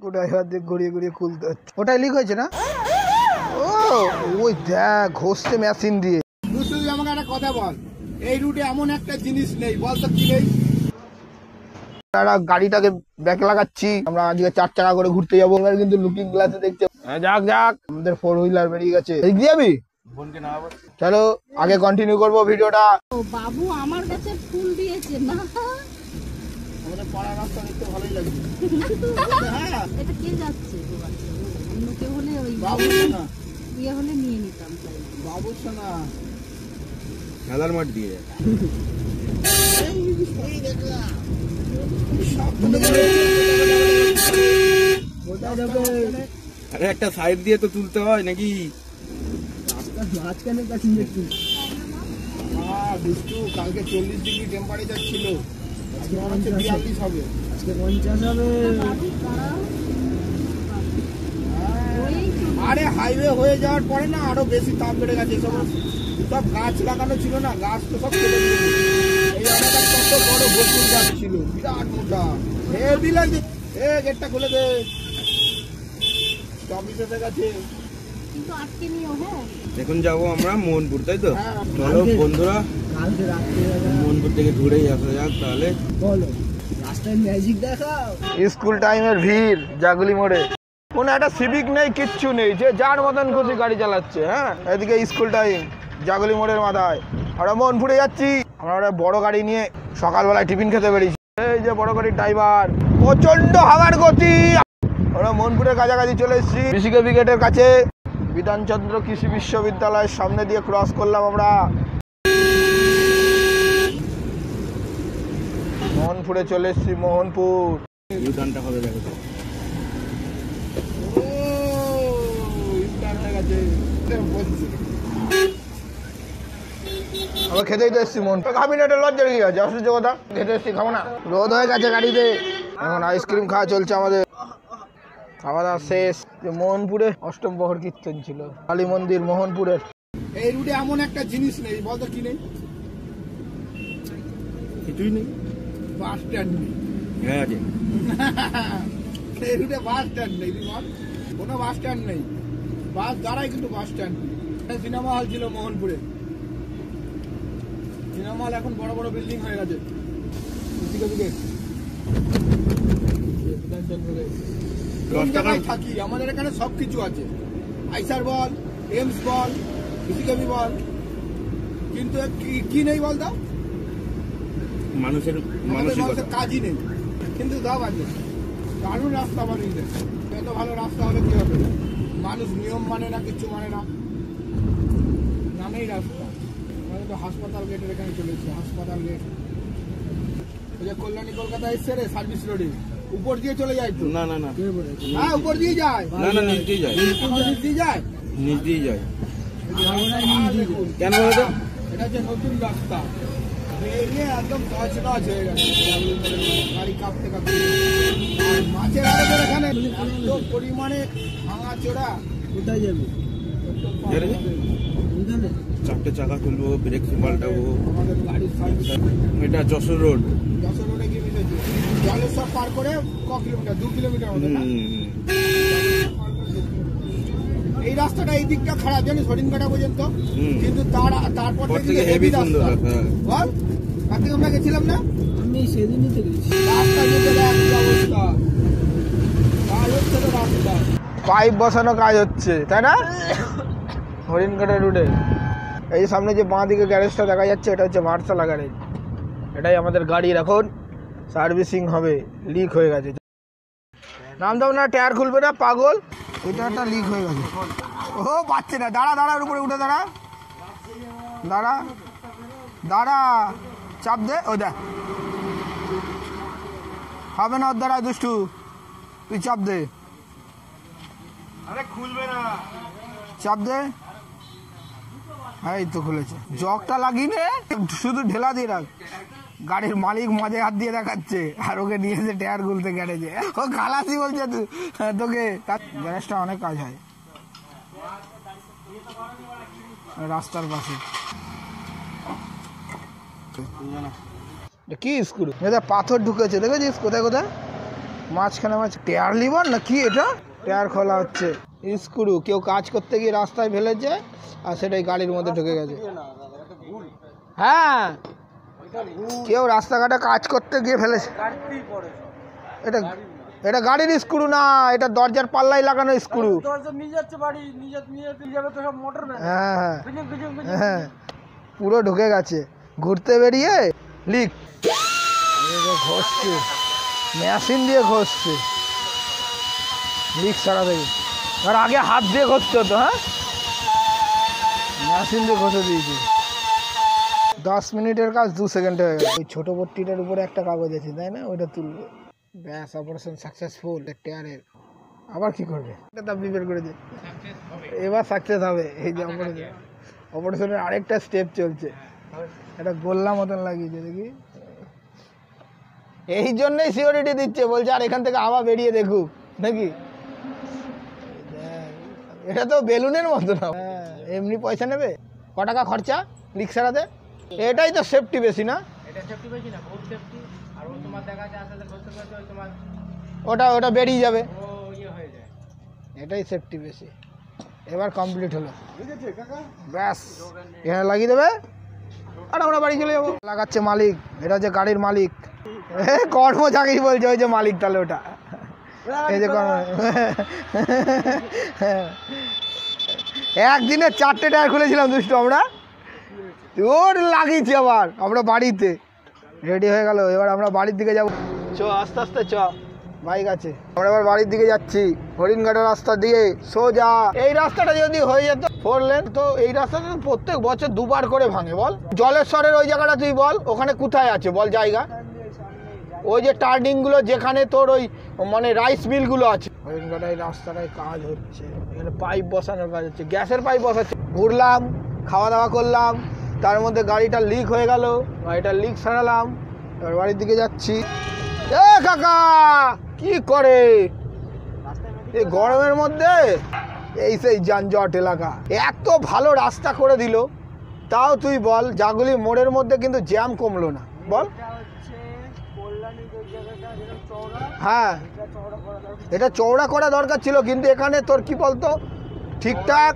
ওটা এবার দিয়ে গড়িয়ে গড়িয়ে খুলতে হচ্ছে। ওটাই লিক হয়েছে না? ও ওই দেখ ঘষছে মেশিন দিয়ে। তুই আমাকে একটা কথা বল, এই রুটে এমন একটা জিনিস নেই, বল তো কি নেই? গাড়িটাকে ব্যাক লাগাচ্ছি, আমরা আজকে 4 চাকা করে ঘুরতে যাবো। এবার কিন্তু লুকিং গ্লাসে দেখছে যাক যাক আমাদের 4 হুইলার বেরিয়ে গেছে। এই দিয়ে যাবি? চলো আগে কন্টিনিউ করবো ভিডিওটা। বাবু আমার কাছে ফুল দিয়েছে না, আমাদের পাড়ার রাস্তা দেখতে ভালোই লাগছে। এটা কে যাচ্ছে? অন্য কেউ হলে ওই বাবু না ইয়ে হলে নিয়ে নিতাম। বাবু শোনা খেলার মাঠ দিয়ে আরে একটা সাইড দিয়ে তো তুলতে হয় নাকি? মাঝখানে কাছে দুষ্টু কালকে 40 ডিগ্রি টেম্পারেচার ছিল, আজকে 42 হবে, আজকে 50 হবে। আরে হাইওয়ে হয়ে যাওয়ার পরে না আরো বেশি তাপ বেড়ে গেছে। সব গাছ লাগানো ছিল না, গাছ তো সব কেটে দিয়েছে। এই আমাদের কত বড় বকুল গাছ ছিল, বিরাট মোটা, হেভি লাগে। এ গেটটা খুলে দে, স্টপেজ এসে গেছে। কিন্তু আটকে নিও। হ্যাঁ এখন যাবো আমরা মোহনপুর, তাই তো? চলো বন্ধুরা, মোহনপুর থেকে ঘুরেই আসা যাক তাহলে। বলো রাস্তায় ম্যাজিক দেখাও। স্কুল টাইমের ভিড় জাগুলি মোড়ে, কোনো একটা সিভিক নেই, কিচ্ছু নেই, যে যার মতন খুশি গাড়ি চালাচ্ছে। হ্যাঁ এদিকে স্কুল টাইম জাগুলি মোড়ের মাথায়, আমরা মোহনপুরে যাচ্ছি। আমরা একটা বড় গাড়ি নিয়ে সকালবেলায় টিফিন খেতে বেরিয়েছি। এই যে বড় গাড়ির ড্রাইভার, প্রচন্ড হাওয়ার গতি। আমরা মোহনপুরের কাছাকাছি চলে এসেছি, বিসিকেবি গেটের কাছে। বিধানচন্দ্র কৃষি বিশ্ববিদ্যালয়ের সামনে দিয়ে ক্রস করলাম আমরা। মোহনপুরে চলে এসেছি, মোহনপুর। ইউটার্নটা হবে দেখো। আমরা খেতেই তো এসছি মোহন, খাবি না? এটা লজ্জা কি আছে? অসুস্থ কথা, খেতে এসছি, খাবো না? রোদ হয়ে গেছে গাড়িতে, এখন আইসক্রিম খাওয়া চলছে আমাদের। খাওয়া দাওয়া শেষ। মোহনপুরে অষ্টম প্রহর কীর্তন ছিল, কালী মন্দির মোহনপুরের। এই রুটে এমন একটা জিনিস নেই, বলতো কি নেই? কিছুই নেই, বাস স্ট্যান্ড নেই। হ্যাঁ আছে। এই রুটে বাস স্ট্যান্ড নেই, কোনো বাস স্ট্যান্ড নেই। বাস দাঁড়ায় কিন্তু বাস স্ট্যান্ড নেই। সিনেমা হল ছিল মোহনপুরে, সিনেমা হল এখন বড় বড় বিল্ডিং হয়ে গেছে। থাকি আমাদের এখানে সবকিছু আছে, আইসার বল, এমস বল, বিসিকেবি বল, কিন্তু কি নেই বলতো? মানুষের কাজই নেই। কিন্তু দাও আছে দারুণ রাস্তা বানিয়ে দেয়। এত ভালো রাস্তা হলে কি হবে? মানুষ নিয়ম মানে না, কিচ্ছু মানে না, নামেই রাস্তা। আমাদের তো হাসপাতাল গেটের এখানে চলেছে, হাসপাতাল গেট। ওই যে কল্যাণী কলকাতা এসছে রে, সার্ভিস রোডে উপর দিয়ে চলে যায় তো? না না না, হ্যাঁ উপর দিয়ে যায়। না না নিচ দিয়ে যায়, নিচ দিয়ে যায়, নিচ দিয়ে যায়। কেন বলতো? এটা হচ্ছে নতুন রাস্তা, বেরিয়ে একদম টচ হয়ে গেছে, গাড়ি কাঁপতে কাঁপতে। আর মাছের আড়তের এখানে এত পরিমাণে ভাঙা চোরা। কোথায় যাবে? চারটে চাকা তুলবো, ব্রেক পাল্টাবো। আমাদের গাড়ির সাইড এটা যশোর রোড। যশোর রোডে গিয়ে মিলেছে জলেশ্বর পার করে ক কিলোমিটার? 2 কিলোমিটার মতো না? এই রাস্তাটা এই দিকটা খারাপ জানিস, হরিণঘাটা পর্যন্ত, কিন্তু তারপর থেকে হেভি রাস্তা। বল কার্তিক, আমরা গেছিলাম না? আমি সেদিনই তো গেছি। রাস্তা যেতে দেখ কি অবস্থা, কাজ হচ্ছে তো রাস্তা, পাইপ বসানো কাজ হচ্ছে, তাই না? হরিণঘাটা রোডে এই সামনে যে বাঁ দিকে গ্যারেজটা দেখা যাচ্ছে, এটা হচ্ছে ভারসালা গ্যারেজ। এটাই আমাদের গাড়ির এখন সার্ভিসিং হবে, লিক হয়ে গেছে। নাম দাও না, টায়ার খুলবে না পাগল। এটা একটা লিক হয়ে গেছে। ও পাচ্ছে না, দাঁড়া দাঁড়া, উপরে উঠে দাঁড়া, দাঁড়া দাঁড়া, চাপ দে। ও দেখ হবে না ওর দ্বারা, দুষ্টু তুই চাপ দে। আরে খুলবে না, চাপ দে। এই তো খুলেছে। জগটা লাগিয়ে নে, শুধু ঢেলা দিয়ে রাখ। গাড়ির মালিক মাঝে হাত দিয়ে দেখাচ্ছে, আর ওকে নিয়ে এসে টায়ার খুলতে গ্যারেজে। ও খালাসি বলছে তোকে। গ্যারেজটা অনেক কাজ হয় রাস্তার পাশে। কি স্ক্রু? পাথর ঢুকেছে, দেখেছিস কোথায় কোথায়? মাঝখানে টায়ার লিভার না কি এটা? টায়ার খোলা হচ্ছে, স্ক্রু কেউ কাজ করতে গিয়ে রাস্তায় ফেলেছে আর সেটাই গাড়ির মধ্যে ঢুকে গেছে। হ্যাঁ, কেউ রাস্তাঘাটে কাজ করতে গিয়ে ফেলেছে। এটা এটা গাড়ির স্ক্রু না, এটা দরজার পাল্লাই লাগানো স্ক্রু। হ্যাঁ হ্যাঁ, পুরো ঢুকে গেছে। ঘুরতে বেরিয়ে লিক ঘষছে, মেশিন দিয়ে ঘষছে লিক সারা থেকে। আর আগে হাত দিয়ে ঘষতে হতো, হ্যাঁ মেশিন দিয়ে ঘষে দিয়েছে। 10 মিনিটের কাজ 2 সেকেন্ডে হয়ে গেল। ওই ছোটো পট্টিটার উপরে একটা কাগজ আছে তাই না, ওইটা তুলবে, ব্যাস অপারেশন সাকসেসফুল। টায়ারের আবার কি করবে, এটা দাবি বের করেছে, এবার সাকসেস হবে। এই যে অপারেশনের আরেকটা স্টেপ চলছে, এটা গোল্লা মতন লাগিয়েছে দেখি। এই জন্যই সিওরিটি দিচ্ছে, বলছে আর এখান থেকে হাওয়া বেরিয়ে দেখুক নাকি। এটা তো বেলুনের মতো না, এমনি পয়সা নেবে। ক টাকা খরচা লিক সারাতে? এটাই তো সেফটি বেশি না, ওটা ওটা বেরিয়ে যাবে, এটাই সেফটি বেশি। এবার কমপ্লিট হলো, ব্যাস এখানে লাগিয়ে দেবে আর আমরা বাড়ি চলে যাবো। লাগাচ্ছে মালিক, এটা হচ্ছে গাড়ির মালিক। কর্মচারী বলছে, ওই যে মালিক, তাহলে ওটা এই যে একদিনে 4টে টায়ার খুলেছিলাম দুষ্টু আমরা, ওর লাগিয়েছি আবার আমরা বাড়িতে। রেডি হয়ে গেল, এবার আমরা বাড়ির দিকে যাবো। চ আস্তে আস্তে চ, বাইক আছে। আমরা এবার বাড়ির দিকে যাচ্ছি, হরিণঘাটের রাস্তা দিয়ে সোজা। এই রাস্তাটা যদি হয়ে যেত 4 লেন, তো এই রাস্তাটা প্রত্যেক বছর 2বার করে ভাঙে। বল জলেশ্বরের ওই জায়গাটা তুই বল, ওখানে কোথায় আছে বল জায়গা? ওই যে টার্নিংগুলো যেখানে তোর ওই মানে রাইস মিলগুলো আছে, হরিণঘাটের এই রাস্তাটায় কাজ হচ্ছে। এখানে পাইপ বসানোর কাজ হচ্ছে, গ্যাসের পাইপ বসাচ্ছে। ঘুরলাম, খাওয়া দাওয়া করলাম, তার মধ্যে গাড়িটা লিক হয়ে গেল, গাড়িটা লিক সারালাম। এবার বাড়ির দিকে যাচ্ছি। এ কাকা কি করে এই গরমের মধ্যে? এই সেই যানজট এলাকা, এত ভালো রাস্তা করে দিল, তাও তুই বল জাগুলি মোড়ের মধ্যে কিন্তু জ্যাম কমলো না বল। হ্যাঁ, এটা চওড়া করা দরকার ছিল, কিন্তু এখানে তোর কি বলতো ঠিকঠাক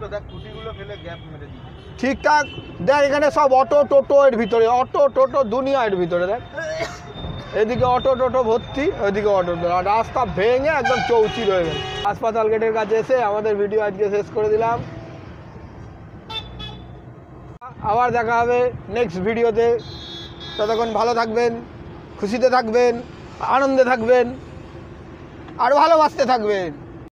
ঠিকঠাক দেখ। এখানে সব অটো টোটো এর ভিতরে, অটো টোটো দুনিয়া এর ভিতরে। দেখ এদিকে অটো টোটো ভর্তি, ওইদিকে অটো টোটো, আর রাস্তা ভেঙে একদম চৌচির হয়ে গেল। হাসপাতাল গেটের কাছে এসে আমাদের ভিডিও আজকে শেষ করে দিলাম। আবার দেখা হবে নেক্সট ভিডিওতে। ততক্ষণ ভালো থাকবেন, খুশিতে থাকবেন, আনন্দে থাকবেন আর ভালোবাসতে থাকবেন।